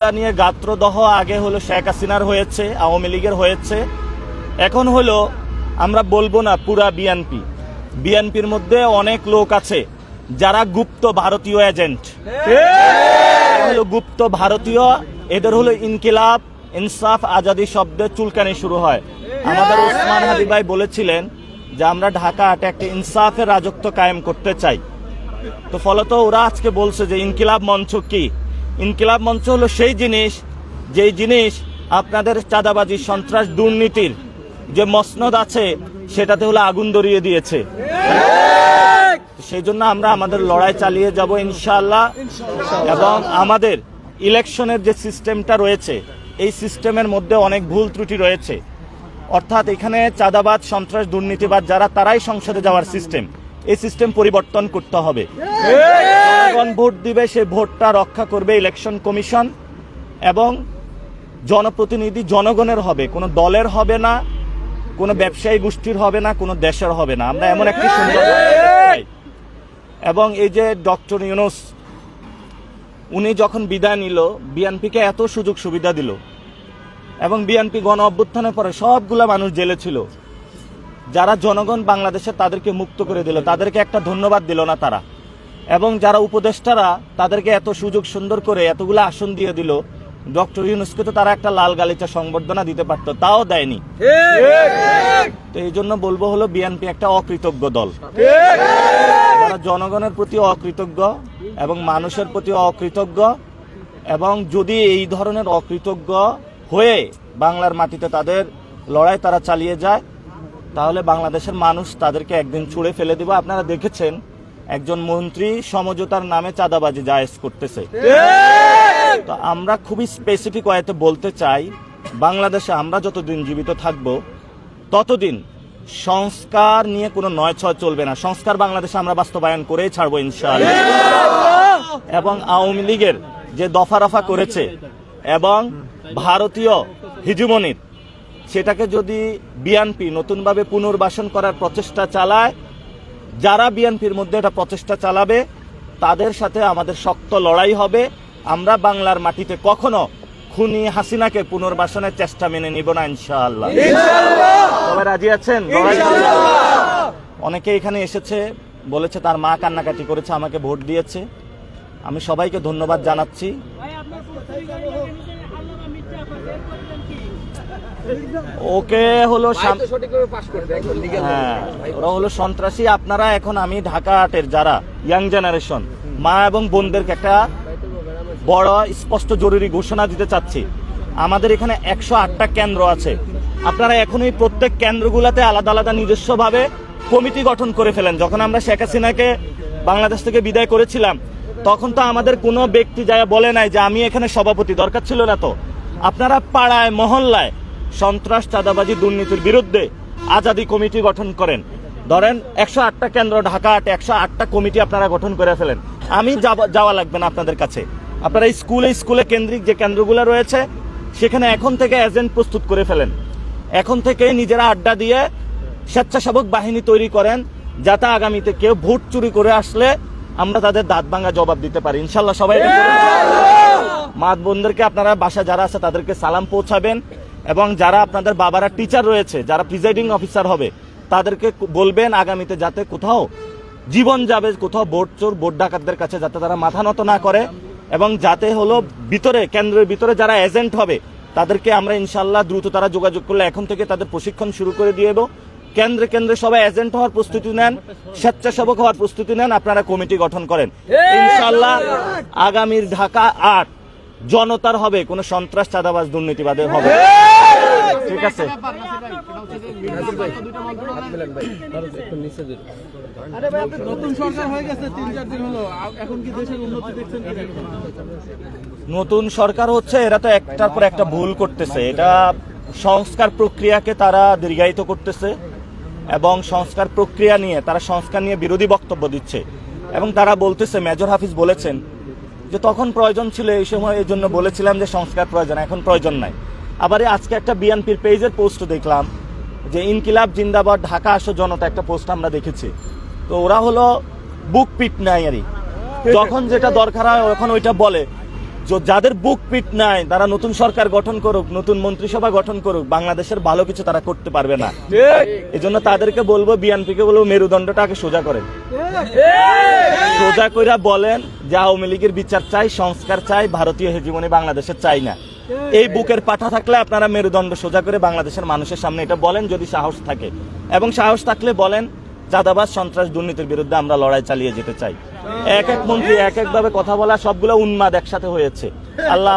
নিয়ে গাত্রদহ আগে হলো শেখ হাসিনার হয়েছে, আওয়ামী লীগের হয়েছে, এখন হলো আমরা বলবো না পুরা বিএনপির মধ্যে অনেক লোক আছে যারা গুপ্ত ভারতীয় এজেন্ট, হলো গুপ্ত ভারতীয়। এদের হলো ইনকিলাব ইনসাফ আজাদি শব্দে চুলকানি শুরু হয়। আমাদের ওসমান হাদি ভাই বলেছিলেন যে আমরা ঢাকা আটে একটা ইনসাফের রাজত্ব কায়েম করতে চাই। তো ফলত ওরা আজকে বলছে যে ইনকিলাব মঞ্চ কি? ইনকিলাব মঞ্চ হলো সেই জিনিস, যেই জিনিস আপনাদের চাঁদাবাজি সন্ত্রাস দুর্নীতির যে মসনদ আছে সেটাতে হলো আগুন ধরিয়ে দিয়েছে। সেই জন্য আমরা আমাদের লড়াই চালিয়ে যাব ইনশাআল্লাহ। এবং আমাদের ইলেকশনের যে সিস্টেমটা রয়েছে এই সিস্টেমের মধ্যে অনেক ভুল ত্রুটি রয়েছে। অর্থাৎ এখানে চাঁদাবাজ সন্ত্রাস দুর্নীতিবাদ যারা, তারাই সংসদে যাওয়ার সিস্টেম, এই সিস্টেম পরিবর্তন করতে হবে। জনগণ ভোট দিবে, সেই ভোটটা রক্ষা করবে ইলেকশন কমিশন এবং জনপ্রতিনিধি জনগণের হবে, কোনো দলের হবে না, কোনো ব্যবসায়ী গোষ্ঠীর হবে না, কোনো দেশের হবে না। আমরা এমন একটি সুন্দর এবং এই যে ডক্টর ইউনূস উনি যখন বিদায় নিল, বিএনপিকে এত সুযোগ সুবিধা দিল এবং বিএনপি গণ অভ্যুত্থানের পরে সবগুলা মানুষ জেলে ছিল, যারা জনগণ বাংলাদেশে তাদেরকে মুক্ত করে দিল, তাদেরকে একটা ধন্যবাদ দিল না তারা। এবং যারা উপদেষ্টারা তাদেরকে এত সুযোগ সুন্দর করে এতগুলো আসন দিয়ে দিল, ডক্টর ইউনূসকে তো তারা একটা লাল গালিচা সংবর্ধনা দিতে পারত, তাও দেয়নি। তো এই জন্য বলবো হলো বিএনপি একটা অকৃতজ্ঞ দল, যারা জনগণের প্রতি অকৃতজ্ঞ এবং মানুষের প্রতি অকৃতজ্ঞ। এবং যদি এই ধরনের অকৃতজ্ঞ হয়ে বাংলার মাটিতে তাদের লড়াই তারা চালিয়ে যায়, তাহলে বাংলাদেশের মানুষ তাদেরকে একদিন ছুঁড়ে ফেলে দেবে। আপনারা দেখেছেন একজন মন্ত্রী সমঝোতার নামে চাঁদাবাজি জায়েজ করতেছে। তো আমরা খুবই স্পেসিফিক ওয়েতে বলতে চাই, বাংলাদেশে আমরা যতদিন জীবিত থাকব ততদিন সংস্কার নিয়ে কোনো নয় ছয় চলবে না। সংস্কার বাংলাদেশে আমরা বাস্তবায়ন করেই ছাড়বো ইনশাআল্লাহ। এবং আওয়ামী লীগের যে দফা রফা করেছে এবং ভারতীয় হিজুমনির, সেটাকে যদি বিএনপি নতুনভাবে পুনর্বাসন করার প্রচেষ্টা চালায়, যারা বিএনপির মধ্যে এটা প্রচেষ্টা চালাবে তাদের সাথে আমাদের শক্ত লড়াই হবে। আমরা বাংলার মাটিতে কখনো খুনি হাসিনাকে পুনর্বাসনের চেষ্টা মেনে নিব না ইনশাআল্লাহ। সবাই রাজি আছেন? অনেকে এখানে এসেছে, বলেছে তার মা কান্নাকাটি করেছে, আমাকে ভোট দিয়েছে। আমি সবাইকে ধন্যবাদ জানাচ্ছি। ওকে হলো হ্যাঁ, ওরা হলো সন্ত্রাসী। আপনারা এখন, আমি ঢাকা আটের যারা ইয়াং জেনারেশন মা এবং বোনদেরকে একটা বড় স্পষ্ট জরুরি ঘোষণা দিতে চাচ্ছি। আমাদের এখানে 108টা কেন্দ্র আছে। আপনারা এখনই প্রত্যেক কেন্দ্রগুলোতে আলাদা আলাদা নিজস্বভাবে কমিটি গঠন করে ফেলেন। যখন আমরা শেখ হাসিনাকে বাংলাদেশ থেকে বিদায় করেছিলাম, তখন তো আমাদের কোনো ব্যক্তি যায় বলে নাই যে আমি এখানে সভাপতি, দরকার ছিল না। তো আপনারা পাড়ায় মহল্লায় সন্ত্রাস চাঁদাবাজি দুর্নীতির বিরুদ্ধে আজাদি কমিটি গঠন করেন। ধরেন 108টা কেন্দ্র ঢাকা 108টা কমিটি আপনারা গঠন করে ফেলেন। আমি যাওয়া লাগবে না আপনাদের কাছে। আপনারা স্কুলে কেন্দ্রিক যে কেন্দ্রগুলো রয়েছে সেখানে এখন থেকে এজেন্ট প্রস্তুত করে ফেলেন। এখন থেকে নিজেরা আড্ডা দিয়ে স্বেচ্ছাসেবক বাহিনী তৈরি করেন, যাতে আগামীতে কেউ ভোট চুরি করে আসলে আমরা তাদের দাঁত ভাঙা জবাব দিতে পারি ইনশাল্লাহ। সবাই মা বোনদেরকে আপনারা বাসা যারা আছে তাদেরকে সালাম পৌঁছাবেন এবং যারা আপনাদের বাবারা টিচার রয়েছে, যারা প্রিজাইডিং অফিসার হবে, তাদেরকে বলবেন আগামীতে যাতে কোথাও জীবন যাবে, কোথাও ভোট চোর ভোট ডাকাতদের কাছে যাতে তারা মাথা নত না করে। এবং যাতে হলো ভিতরে কেন্দ্রের ভিতরে যারা এজেন্ট হবে তাদেরকে আমরা ইনশাল্লাহ দ্রুত তারা যোগাযোগ করলে এখন থেকে তাদের প্রশিক্ষণ শুরু করে দিয়ে দেবো। কেন্দ্রে কেন্দ্রে সবাই এজেন্ট হওয়ার প্রস্তুতি নেন, স্বেচ্ছাসেবক হওয়ার প্রস্তুতি নেন, আপনারা কমিটি গঠন করেন ইনশাল্লাহ। আগামীর ঢাকা 8 জনতার হবে, কোনো সন্ত্রাস চাঁদাবাজ দুর্নীতিবাদের হবে। ঠিক আছে, নতুন সরকার হচ্ছে, এরা তো একটার পর একটা ভুল করতেছে। এটা সংস্কার প্রক্রিয়াকে তারা দীর্ঘায়িত করতেছে এবং সংস্কার প্রক্রিয়া নিয়ে তারা সংস্কার নিয়ে বিরোধী বক্তব্য দিচ্ছে। এবং তারা বলতেছে, মেজর হাফিজ বলেছেন যে তখন প্রয়োজন ছিল এই সময়, এই জন্য বলেছিলাম যে সংস্কার প্রয়োজন, এখন প্রয়োজন নাই। আবার আজকে একটা বিএনপির পেজের পোস্ট দেখলাম যে ইনকিলাব জিন্দাবাদ ঢাকা আসো জনতা, একটা পোস্ট আমরা দেখেছি। তো ওরা হলো বুক পিট নাই, যখন যেটা দরকার হয় এখন ওইটা বলে। যাদের বুক পিট নাই তারা নতুন সরকার গঠন করুক, নতুন মন্ত্রিসভা গঠন করুক, বাংলাদেশের ভালো কিছু তারা করতে পারবে না। এজন্য তাদেরকে বলবো, বিএনপিকে বলবো, মেরুদণ্ডটাকে সোজা করেন, সোজা কইরা বলেন যে আওয়ামী লীগের বিচার চাই, সংস্কার চাই, ভারতীয় হেজিমনি বাংলাদেশের চাই না। এই বুকের পাঠা থাকলে আপনারা মেরুদণ্ড সোজা করে বাংলাদেশের মানুষের সামনে এটা বলেন, যদি সাহস থাকে, এবং সাহস থাকলে বলেন চাঁদাবাজ, সন্ত্রাস, দুর্নীতির বিরুদ্ধে আমরা লড়াই চালিয়ে যেতে চাই। এক এক মন্ত্রী এক এক ভাবে কথা বলা, সবগুলো উন্মাদ একসাথে হয়েছে। আল্লাহ